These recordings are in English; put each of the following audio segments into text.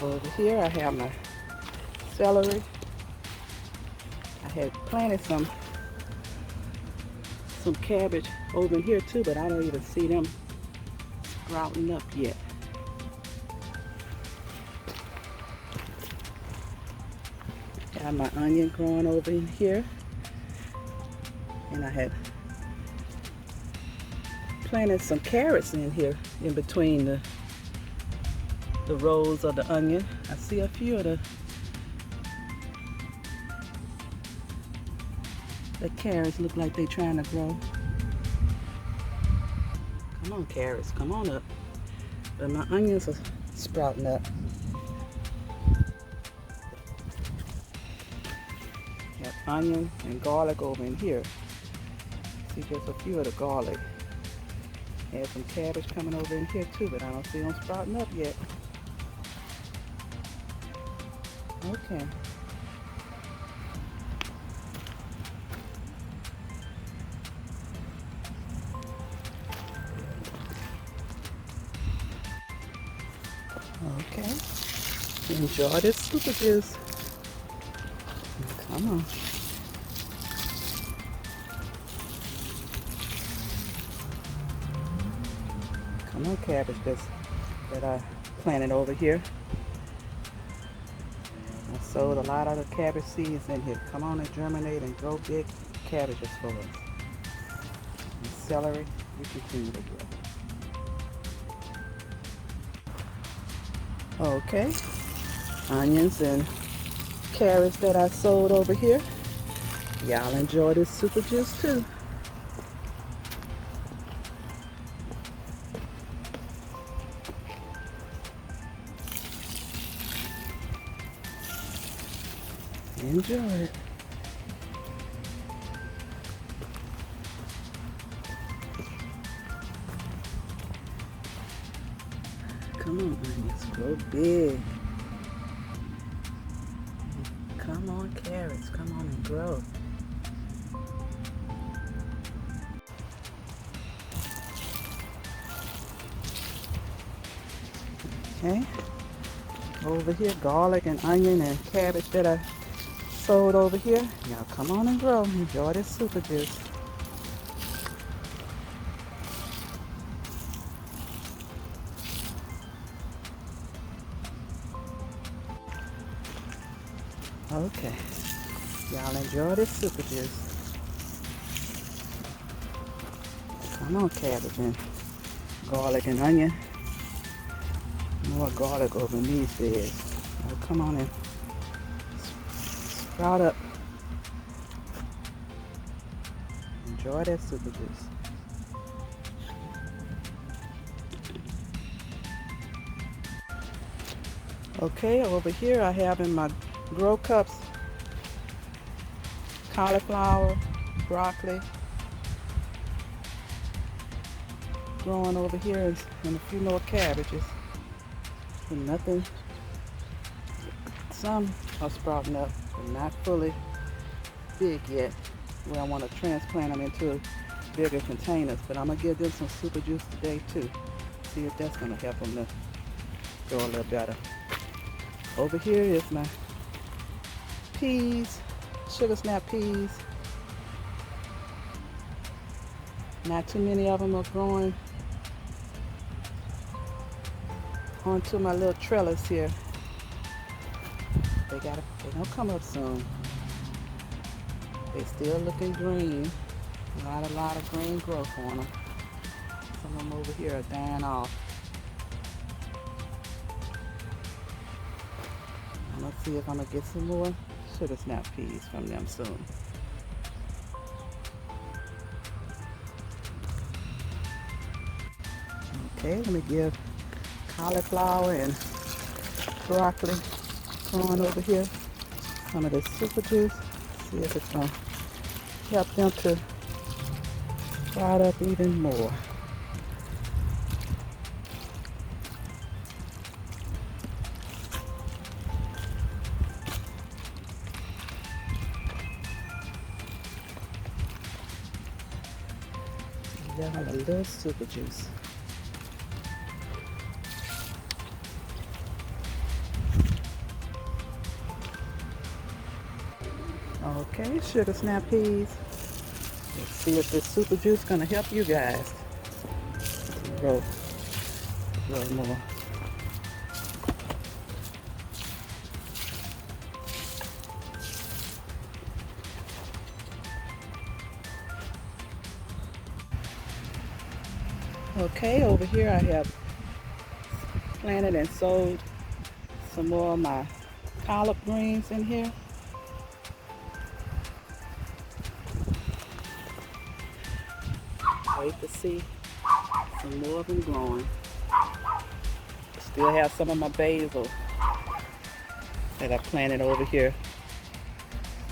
Over here I have my celery. I had planted some cabbage over in here too, but I don't even see them sprouting up yet. I have my onion growing over in here, and I had planted some carrots in here in between the rows of the onion. I see a few of the carrots look like they're trying to grow. Come on, carrots, come on up. But my onions are sprouting up. Got onion and garlic over in here. See just a few of the garlic. Had some cabbage coming over in here too, but I don't see them sprouting up yet. Okay. Okay. Enjoy this super juice. Come on. Come on, cabbage that I planted over here. I sowed a lot of the cabbage seeds in here. Come on and germinate and grow big cabbages for us. And celery, you continue to grow. Okay, onions and carrots that I sowed over here. Y'all enjoy this super juice too. Enjoy it. Come on, onions, grow big. Come on, carrots, come on and grow. Okay, over here, garlic and onion and cabbage that I sowed over here. Y'all come on and grow. Enjoy this super juice. Okay, y'all enjoy this super juice. Come on, cabbage and garlic and onion. More garlic over in these beds. Now come on and sprout up. Enjoy that super juice. Okay, over here I have in my grow cups cauliflower, broccoli, growing over here, and a few more cabbages. And nothing, some are sprouting up, but not fully big yet, where I want to transplant them into bigger containers. But I'm going to give them some super juice today too. See if that's going to help them to grow a little better. Over here is my peas, sugar snap peas. Not too many of them are growing onto my little trellis here. They don't come up soon. They still looking green. A lot of green growth on them. Some of them over here are dying off. I'm gonna see if I'm gonna get some more sugar snap peas from them soon. Okay, let me give cauliflower and broccoli growing over here some of this super juice. See if it's gonna help them to sprout up even more. Give them a little super juice. Okay, sugar snap peas. Let's see if this super juice gonna help you guys grow more. Okay, over here I have planted and sowed some more of my collard greens in here. Wait to see some more of them growing. Still have some of my basil that I planted over here,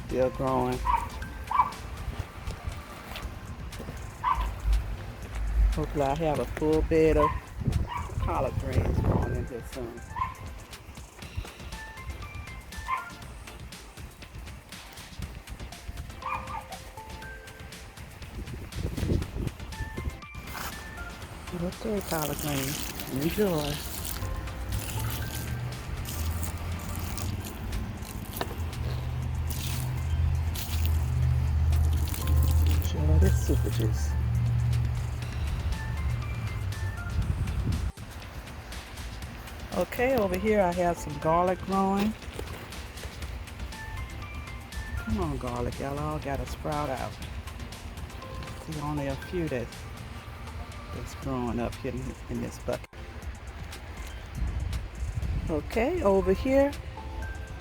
still growing. Hopefully I have a full bed of collard greens growing in here soon. Okay, collard greens, enjoy. Enjoy this super juice. Okay, over here I have some garlic growing. Come on, garlic, y'all all gotta sprout out. See, only a few that's growing up here in this bucket. Okay, over here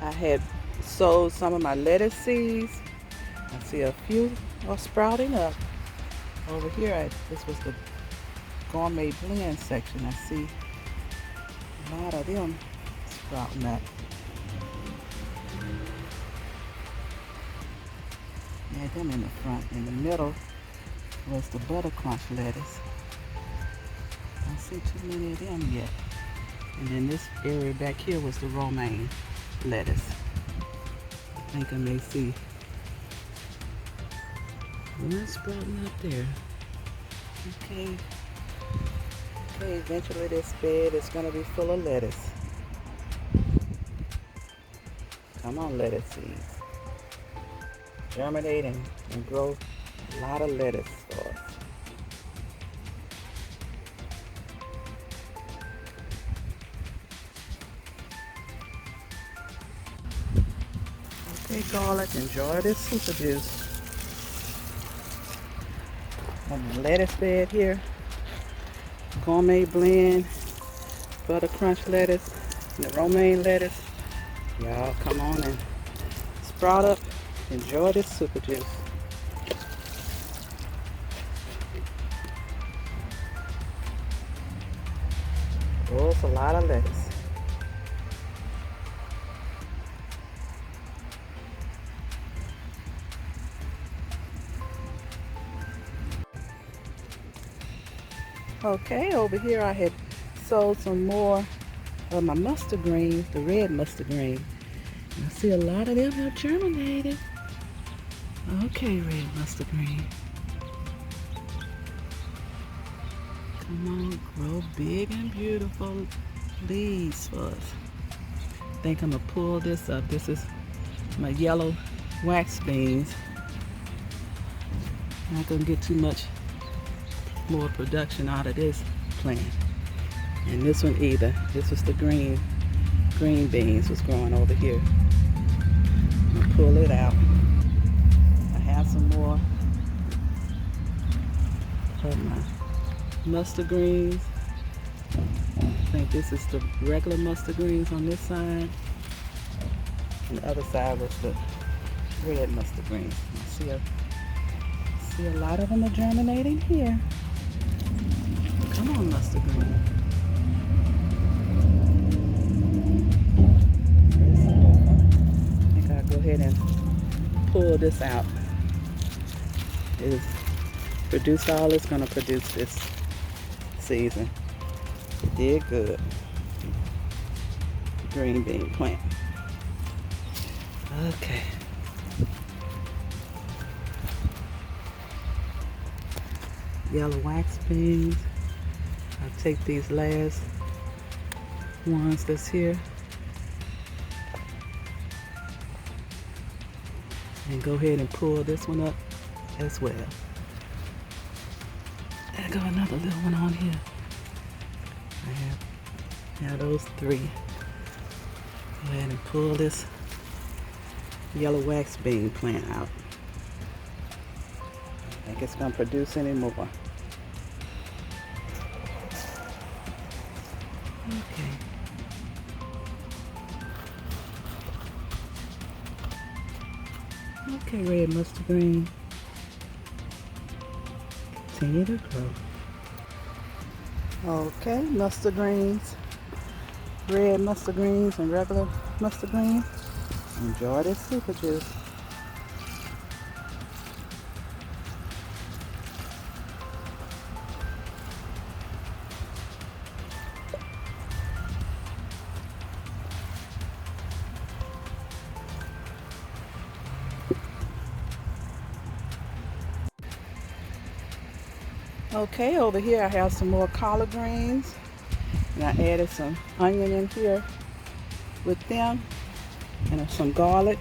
I had sowed some of my lettuce seeds. I see a few are sprouting up. Over here, this was the gourmet blend section. I see a lot of them sprouting up. Yeah, them in the front. In the middle was the butter crunch lettuce. Don't see too many of them yet. And then this area back here was the romaine lettuce. I think I may see one sprouting up there. Okay. Okay, eventually this bed is gonna be full of lettuce. Come on, lettuce seeds. Germinate and grow a lot of lettuce for us. Okay, garlic, enjoy this super juice. On the lettuce bed here, gourmet blend, butter crunch lettuce, and the romaine lettuce. Y'all come on and sprout up. Enjoy this super juice. Oh, it's a lot of lettuce. Okay, over here I had sowed some more of my mustard greens, the red mustard green. And I see a lot of them have germinated. Okay, red mustard green. Come on, grow big and beautiful leaves for us. I think I'm gonna pull this up. This is my yellow wax beans. Not gonna get too much more production out of this plant. And this one either. This was the green beans was growing over here. I'm gonna pull it out. I have some more of my mustard greens. I think this is the regular mustard greens on this side. And the other side was the red mustard greens. I see a lot of them are germinating here. Come on, mustard green. I think I'll go ahead and pull this out. It's produced all it's going to produce this season. It did good. Green bean plant. Okay. Yellow wax beans. I'll take these last ones that's here And go ahead and pull this one up as well. I got another little one on here. I have those three. Go ahead and pull this yellow wax bean plant out. I think it's going to produce any more. Okay. Okay, red mustard green. Continue to grow. Okay, mustard greens, red mustard greens and regular mustard greens. Enjoy this super juice. Okay, over here I have some more collard greens, and I added some onion in here with them, and some garlic.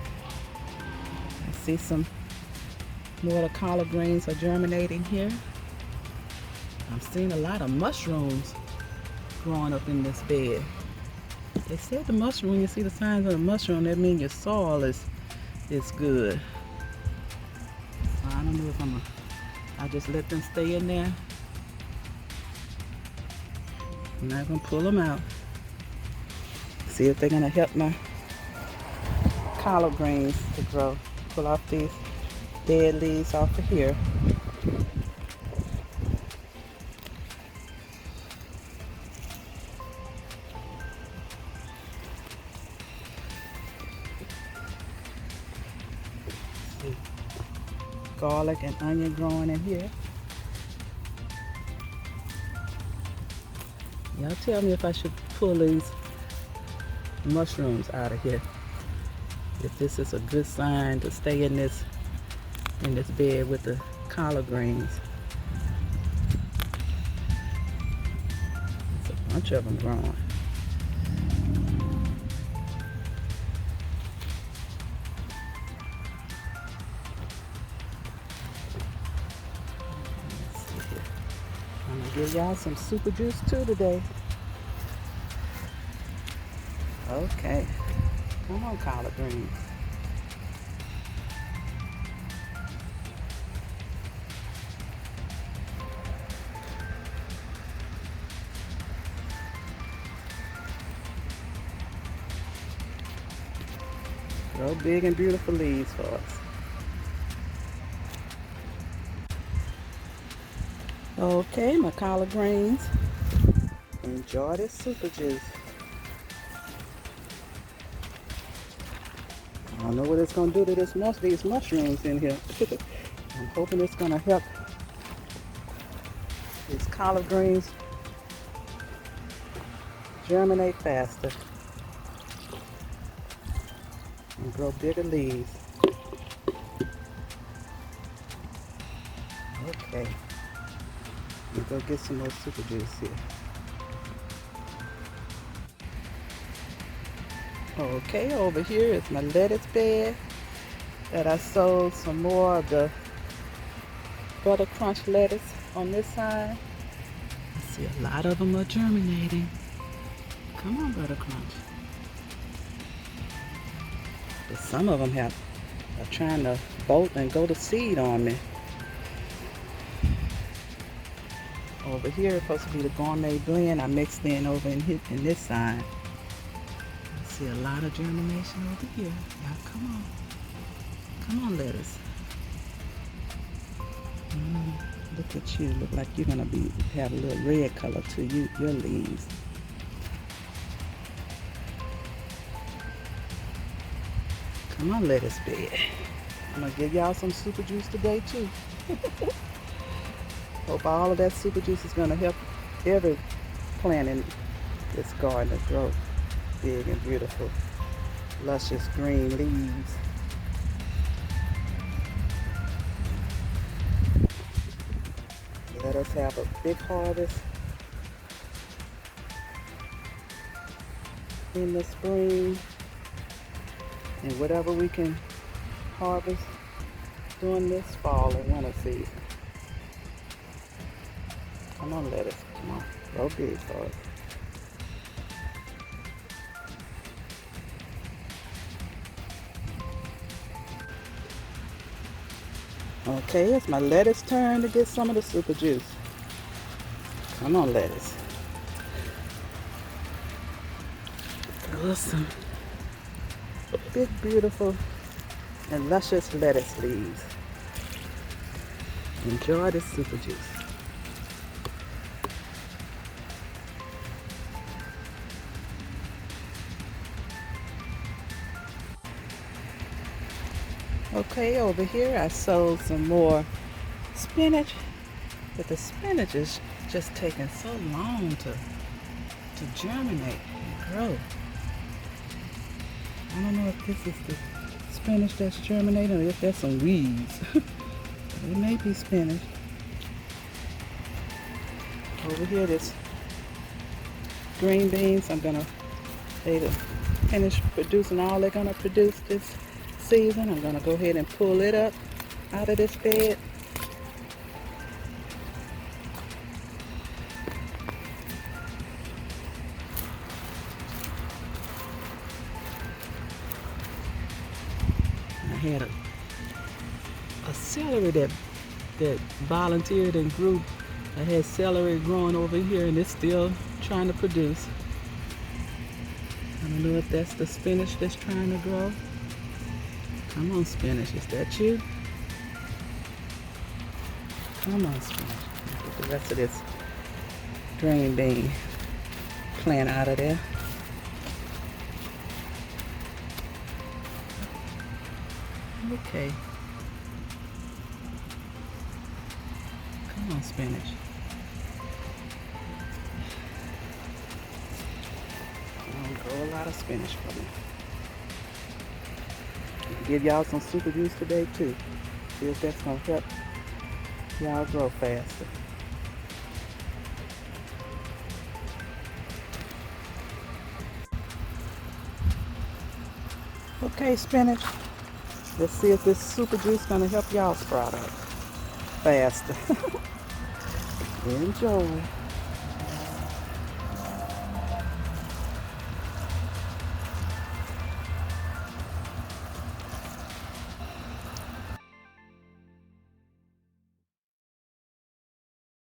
I see some more of the collard greens are germinating here. I'm seeing a lot of mushrooms growing up in this bed. They said the mushroom, when you see the signs of the mushroom, that means your soil is good. So I don't know if I just let them stay in there. I'm not gonna pull them out. See if they're gonna help my collard greens to grow. Pull off these dead leaves off of here. See, garlic and onion growing in here. Y'all tell me if I should pull these mushrooms out of here. If this is a good sign to stay in this bed with the collard greens. There's a bunch of them growing. I'm gonna give y'all some super juice too today. Okay, come on, collard greens. Grow big and beautiful leaves for us. Okay, my collard greens. Enjoy this super juice. I don't know what it's going to do to these mushrooms in here. I'm hoping it's going to help these collard greens germinate faster and grow bigger leaves. Okay, we'll go get some more super juice here. Okay, over here is my lettuce bed that I sowed some more of the butter crunch lettuce on this side. I see a lot of them are germinating. Come on, butter crunch. But some of them are trying to bolt and go to seed on me. Over here is supposed to be the gourmet blend I mixed in over in this side. See a lot of germination over here. Now come on lettuce. Look at you, look like you're gonna have a little red color to your leaves. Come on, lettuce bed. I'm gonna give y'all some super juice today too. Hope all of that super juice is gonna help every plant in this garden to grow big and beautiful, luscious green leaves. Let us have a big harvest in the spring, and whatever we can harvest during this fall and winter season. Come on, lettuce. Come on. Go big for it. Okay, it's my lettuce turn to get some of the super juice. Come on, lettuce. Awesome. Big, beautiful, and luscious lettuce leaves. Enjoy this super juice. Okay, over here I sowed some more spinach, but the spinach is just taking so long to germinate and grow. I don't know if this is the spinach that's germinating or if there's some weeds. It may be spinach. Over here, this green beans, I'm gonna finish producing all they're gonna produce this season. I'm gonna go ahead and pull it up out of this bed. I had a celery that volunteered and grew. I had celery growing over here and it's still trying to produce. I don't know if that's the spinach that's trying to grow. Come on, spinach, is that you? Come on, spinach. Get the rest of this green bean plant out of there. Okay. Come on, spinach. Grow a lot of spinach for me. Give y'all some super juice today too. See if that's gonna help y'all grow faster. Okay, spinach. Let's see if this super juice gonna help y'all sprout up faster. Enjoy.